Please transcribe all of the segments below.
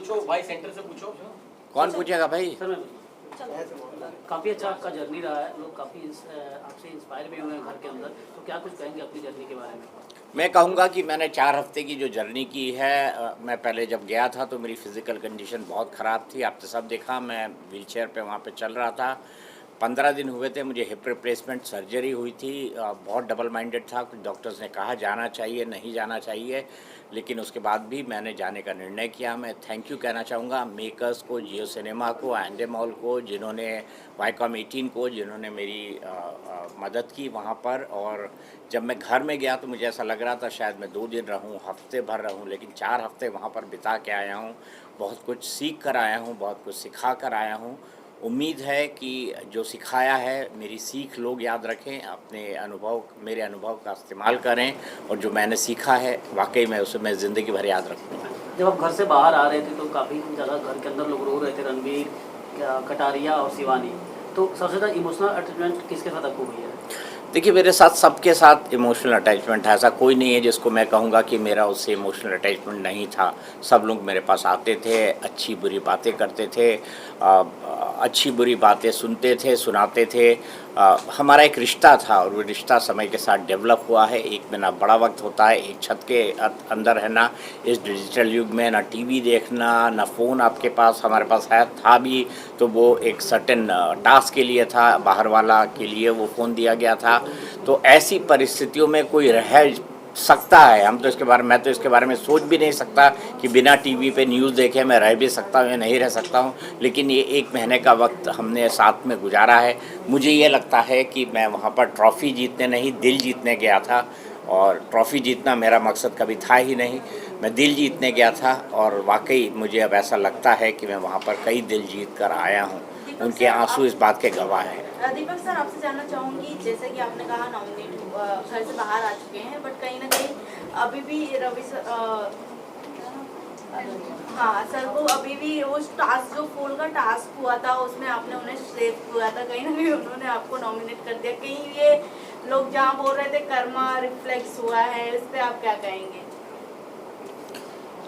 पूछो भाई, सेंटर से पूछो। कौन पूछेगा भाई? सर मैं काफ़ी अच्छा आपका जर्नी रहा है, लोग काफ़ी आपसे इंस्पायर भी हुए हैं घर के अंदर, तो क्या कुछ कहेंगे अपनी जर्नी के बारे में? मैं कहूँगा कि मैंने 4 हफ्ते की जो जर्नी की है, मैं पहले जब गया था तो मेरी फ़िज़िकल कंडीशन बहुत ख़राब थी। आपने सब देखा, मैं व्हीलचेयर पे वहाँ पे चल रहा था। 15 दिन हुए थे, मुझे हिप रिप्लेसमेंट सर्जरी हुई थी। बहुत डबल माइंडेड था, कुछ डॉक्टर्स ने कहा जाना चाहिए, नहीं जाना चाहिए, लेकिन उसके बाद भी मैंने जाने का निर्णय किया। मैं थैंक यू कहना चाहूँगा मेकर्स को, जियो सिनेमा को, एंडे मॉल को, जिन्होंने वाईकॉम 18 को, जिन्होंने मेरी मदद की वहाँ पर। और जब मैं घर में गया तो मुझे ऐसा लग रहा था शायद मैं 2 दिन रहूँ, हफ्ते भर रहूँ, लेकिन 4 हफ्ते वहाँ पर बिता के आया हूँ। बहुत कुछ सीख कर आया हूँ, बहुत कुछ सिखा कर आया हूँ। उम्मीद है कि जो सिखाया है मेरी सीख लोग याद रखें, अपने अनुभव, मेरे अनुभव का इस्तेमाल करें, और जो मैंने सीखा है वाकई में उसे मैं ज़िंदगी भर याद रखूँगा। जब आप घर से बाहर आ रहे थे तो काफ़ी ज़्यादा घर के अंदर लोग रो रहे थे, रणवीर, कटारिया और शिवानी, तो सबसे ज़्यादा इमोशनल अटैचमेंट किसके साथ आपको हुई है? देखिए, मेरे साथ सबके साथ इमोशनल अटैचमेंट है। ऐसा कोई नहीं है जिसको मैं कहूँगा कि मेरा उससे इमोशनल अटैचमेंट नहीं था। सब लोग मेरे पास आते थे, अच्छी बुरी बातें करते थे, अच्छी बुरी बातें सुनते थे, सुनाते थे। हमारा एक रिश्ता था और वो रिश्ता समय के साथ डेवलप हुआ है। एक में ना बड़ा वक्त होता है, एक छत के अंदर रहना इस डिजिटल युग में, ना टीवी देखना, ना फ़ोन आपके पास। हमारे पास है, था भी तो वो एक सर्टेन टास्क के लिए था, बाहर वाला के लिए वो फ़ोन दिया गया था। तो ऐसी परिस्थितियों में कोई रह सकता है, हम तो इसके बारे में, मैं तो इसके बारे में सोच भी नहीं सकता कि बिना टीवी पे न्यूज़ देखे मैं रह भी सकता हूँ या नहीं रह सकता हूँ। लेकिन ये 1 महीने का वक्त हमने साथ में गुजारा है। मुझे ये लगता है कि मैं वहाँ पर ट्रॉफ़ी जीतने नहीं, दिल जीतने गया था, और ट्रॉफ़ी जीतना मेरा मकसद कभी था ही नहीं। मैं दिल जीतने गया था, और वाकई मुझे अब ऐसा लगता है कि मैं वहाँ पर कई दिल जीत कर आया हूँ। उनके आंसू इस बात के गवाह हैं। दीपक सर, आपसे जानना चाहूँगी, जैसे कि आपने कहा नॉमिनेट घर से बाहर आ चुके हैं, बट कहीं ना कहीं अभी भी रवि सर, हाँ सर, वो अभी भी वो टास्क, जो फूल का टास्क हुआ था उसमें आपने उन्हें सेव किया था, कहीं ना कहीं उन्होंने आपको नॉमिनेट कर दिया। कहीं ये लोग जहाँ बोल रहे थे कर्मा रिफ्लेक्स हुआ है, इस पर आप क्या कहेंगे?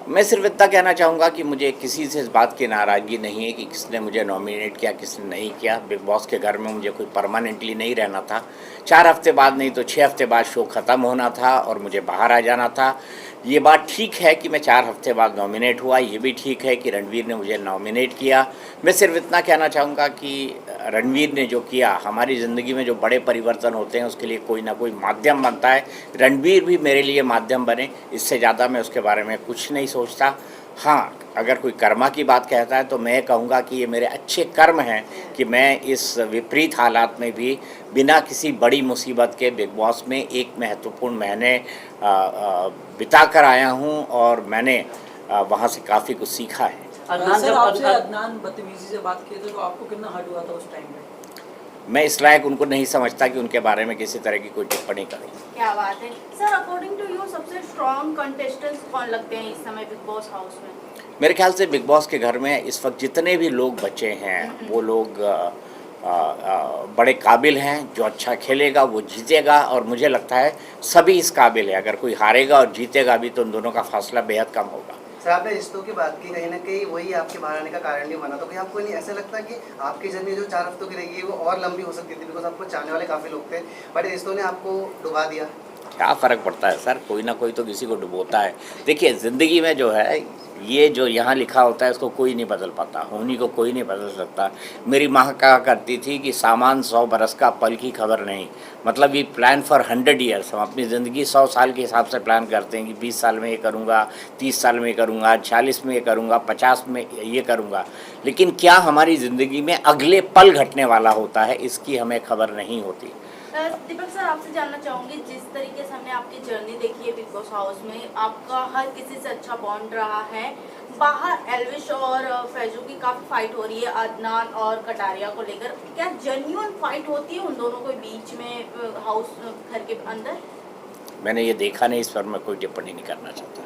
मैं सिर्फ इतना कहना चाहूँगा कि मुझे किसी से इस बात की नाराज़गी नहीं है कि किसने मुझे नॉमिनेट किया, किसने नहीं किया। बिग बॉस के घर में मुझे कोई परमानेंटली नहीं रहना था। 4 हफ्ते बाद नहीं तो 6 हफ्ते बाद शो ख़त्म होना था और मुझे बाहर आ जाना था। ये बात ठीक है कि मैं 4 हफ्ते बाद नॉमिनेट हुआ, ये भी ठीक है कि रणवीर ने मुझे नॉमिनेट किया। मैं सिर्फ इतना कहना चाहूँगा कि रणवीर ने जो किया, हमारी ज़िंदगी में जो बड़े परिवर्तन होते हैं उसके लिए कोई ना कोई माध्यम बनता है। रणवीर भी मेरे लिए माध्यम बने, इससे ज़्यादा मैं उसके बारे में कुछ नहीं सोचता। हाँ, अगर कोई कर्मा की बात कहता है तो मैं कहूँगा कि ये मेरे अच्छे कर्म हैं कि मैं इस विपरीत हालात में भी बिना किसी बड़ी मुसीबत के बिग बॉस में एक महत्वपूर्ण महीने बिता कर आया हूँ, और मैंने वहाँ से काफ़ी कुछ सीखा है। सर, आपसे अदनान बदतमीजी से बात किए थे तो आपको कितना हर्ट हुआ था उस टाइम पे? मैं इस लायक उनको नहीं समझता कि उनके बारे में किसी तरह की कोई टिप्पणी करूँ। क्या बात है सर, अकॉर्डिंग टू यू सबसे स्ट्रॉन्ग कंटेस्टेंट्स कौन लगते हैं इस समय बिग बॉस हाउस में? मेरे ख्याल से बिग बॉस के घर में इस वक्त जितने भी लोग बचे हैं वो लोग बड़े काबिल हैं। जो अच्छा खेलेगा वो जीतेगा, और मुझे लगता है सभी इस काबिल है। अगर कोई हारेगा और जीतेगा भी तो उन दोनों का फासला बेहद कम होगा। सर, आपने रिश्तों की बात की, कहीं ना कहीं वही आपके बाहर आने का कारण नहीं बना, तो कहीं आपको नहीं ऐसा लगता कि आपकी जर्नी जो 4 हफ्तों की रही है वो और लंबी हो सकती थी, बिकॉज आपको चाहने वाले काफ़ी लोग थे, बट रिश्तों ने आपको डुबा दिया? क्या फ़र्क पड़ता है सर, कोई ना कोई तो किसी को डुबोता है। देखिए, ज़िंदगी में जो है, ये जो यहाँ लिखा होता है इसको कोई नहीं बदल पाता, होनी को कोई नहीं बदल सकता। मेरी माँ कहा करती थी कि सामान 100 बरस का, पल की खबर नहीं। मतलब ये प्लान फॉर 100 ईयर्स, हम अपनी ज़िंदगी 100 साल के हिसाब से प्लान करते हैं कि 20 साल में ये करूँगा, 30 साल में ये करूँगा, 40 में ये करूँगा, 50 में ये करूँगा। लेकिन क्या हमारी ज़िंदगी में अगले पल घटने वाला होता है, इसकी हमें खबर नहीं होती। दीपक सर, आपसे जानना चाहूँगी, जिस तरीके से हमने आपकी जर्नी देखी है बिग बॉस हाउस में, आपका हर किसी से अच्छा बॉन्ड रहा है। बाहर एल्विश और फैजू की काफ़ी फाइट हो रही है अदनान और कटारिया को लेकर, क्या जेन्युइन फाइट होती है उन दोनों के बीच में हाउस घर के अंदर? मैंने ये देखा नहीं, इस पर मैं कोई टिप्पणी नहीं करना चाहता।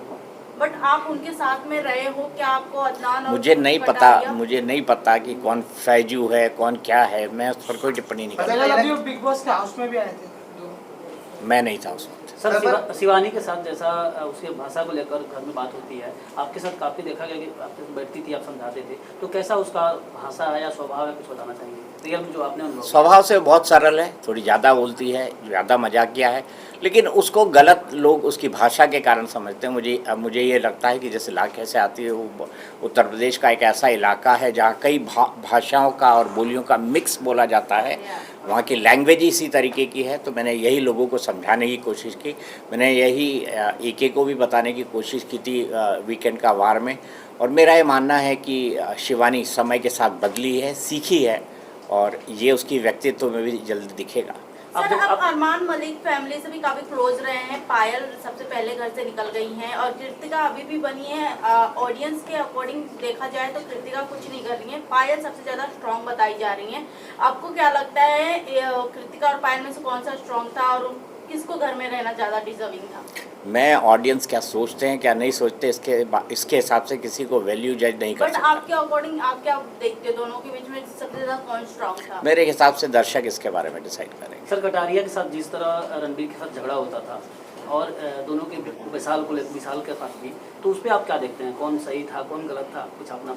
बट आप उनके साथ में रहे हो, क्या आपको अदनान और मुझे नहीं पता कि कौन फैजू है, कौन क्या है। मैं उस पर कोई टिप्पणी नहीं करता। अभी बिग बॉस के हाउस में भी आए थे? मैं नहीं था उस वक्त। सर शिवानी के साथ जैसा उसके भाषा को लेकर घर में बात होती है, आपके साथ काफ़ी देखा गया कि आपके साथ बैठती थी, आप समझाते थे, तो कैसा उसका भाषा है या स्वभाव है, कुछ बताना चाहेंगे रियल में जो आपने अनुभव किया? स्वभाव से बहुत सरल है, थोड़ी ज़्यादा बोलती है, ज़्यादा मजाकिया है, लेकिन उसको गलत लोग उसकी भाषा के कारण समझते हैं। मुझे ये लगता है कि जिस इलाके से आती है वो उत्तर प्रदेश का एक ऐसा इलाका है जहाँ कई भाषाओं का और बोलियों का मिक्स बोला जाता है, वहाँ की लैंग्वेज इसी तरीके की है। तो मैंने यही लोगों को समझाने की कोशिश की, मैंने यही एके को भी बताने की कोशिश की थी वीकेंड का वार में। और मेरा ये मानना है कि शिवानी समय के साथ बदली है, सीखी है, और ये उसकी व्यक्तित्व में भी जल्दी दिखेगा। सर, आप अरमान मलिक फैमिली से भी काफी क्लोज रहे हैं। पायल सबसे पहले घर से निकल गई हैं और कृतिका अभी भी बनी है। ऑडियंस के अकॉर्डिंग देखा जाए तो कृतिका कुछ नहीं कर रही है, पायल सबसे ज्यादा स्ट्रांग बताई जा रही है। आपको क्या लगता है कृतिका और पायल में से कौन सा स्ट्रांग था और किसको घर में रहना ज्यादा डिजर्विंग था? मैं ऑडियंस क्या सोचते हैं क्या नहीं सोचते इसके हिसाब से किसी को वैल्यू जज नहीं कर बट सकता। आपके अकॉर्डिंग आप क्या देखते हो, दोनों के बीच में सबसे ज्यादा कौन स्ट्रांग था? मेरे हिसाब से दर्शक इसके बारे में डिसाइड करेंगे। सर, कटारिया के साथ जिस तरह रणबीर के साथ झगड़ा होता था और दोनों के विशाल के साथ भी, तो उस पर आप क्या देखते हैं, कौन सही था कौन गलत था, कुछ अपना?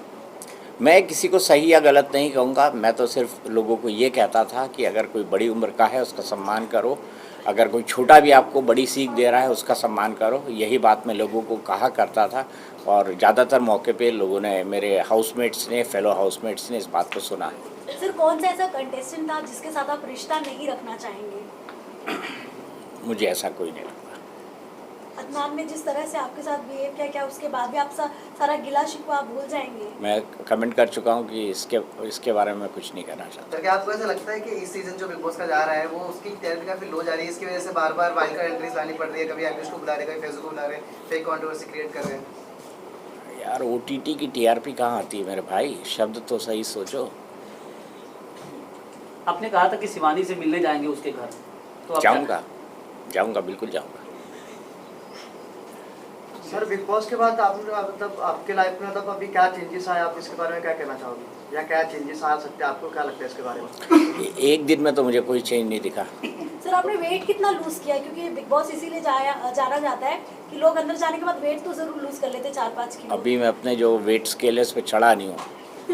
मैं किसी को सही या गलत नहीं कहूँगा, मैं तो सिर्फ लोगों को ये कहता था कि अगर कोई बड़ी उम्र का है उसका सम्मान करो, अगर कोई छोटा भी आपको बड़ी सीख दे रहा है उसका सम्मान करो। यही बात मैं लोगों को कहा करता था और ज़्यादातर मौके पे लोगों ने, मेरे हाउसमेट्स ने, फेलो हाउसमेट्स ने इस बात को सुना है। सर, कौन सा ऐसा कंटेस्टेंट था जिसके साथ आप रिश्ता नहीं रखना चाहेंगे? मुझे ऐसा कोई नहीं लगता। अदनान ने जिस तरह से आपके साथ बिहेव किया, क्या उसके बाद भी आप सारा गिला शिकवा आप भूल जाएंगे? मैं कमेंट कर चुका हूँ कि इसके बारे में कुछ नहीं कहना चाहता। तो क्या आपको ऐसा लगता है कि इस सीजन जो बिग बॉस का जा रहा है वो उसकी टीआरपी काफी लो जा रही है, इसकी वजह से बार बार वाइल्ड कार्ड एंट्रीज लानी पड़ रही है, कभी एल्विश को बुला रहे, कभी फेसबुक को बुला रहे, फेक कंट्रोवर्सी क्रिएट कर रहे हैं? यार OTT की टीआरपी कहाँ आती है मेरे भाई, शब्द तो सही सोचो। आपने कहा था कि शिवानी से मिलने जाएंगे उसके घर, तो जाऊँगा बिल्कुल जाऊँगा। सर, बिग बॉस के बाद आपने मतलब आपके लाइफ में मतलब अभी क्या चेंजेस आए, आप इसके बारे में क्या कहना चाहोगे, या क्या चेंजेस आ सकते हैं, आपको क्या लगता है इसके बारे में? एक दिन में तो मुझे कोई चेंज नहीं दिखा। सर, आपने वेट कितना लूज किया, क्योंकि बिग बॉस इसीलिए जाना जाता है कि लोग अंदर जाने के बाद वेट तो जरूर लूज कर लेते हैं 4-5 किलो। अभी मैं अपने जो वेट स्केल है उस पर चढ़ा नहीं हूँ,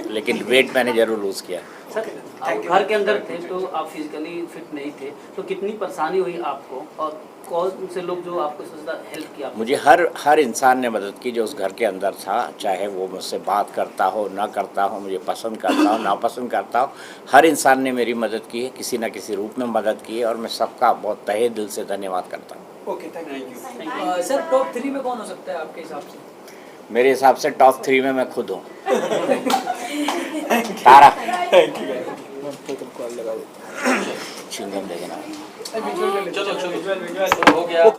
लेकिन वेट मैंने जरूर लूज़ किया। सर, आप घर के अंदर थे तो आप फिजिकली फिट नहीं थे, तो कितनी परेशानी हुई आपको और कौन से लोग जो आपको सबसे ज़्यादा हेल्प किया? मुझे हर इंसान ने मदद की जो उस घर के अंदर था, चाहे वो मुझसे बात करता हो ना करता हो, मुझे पसंद करता हो ना पसंद करता हो, हर इंसान ने मेरी मदद की है, किसी न किसी रूप में मदद की है, और मैं सबका बहुत तहे दिल से धन्यवाद करता हूँ। Okay, thank you. Sir, top 3 में कौन हो सकता है आपके हिसाब से? मेरे हिसाब से टॉप 3 में मैं खुद हूँ। तारा चिंगम देना। चलो हो गया।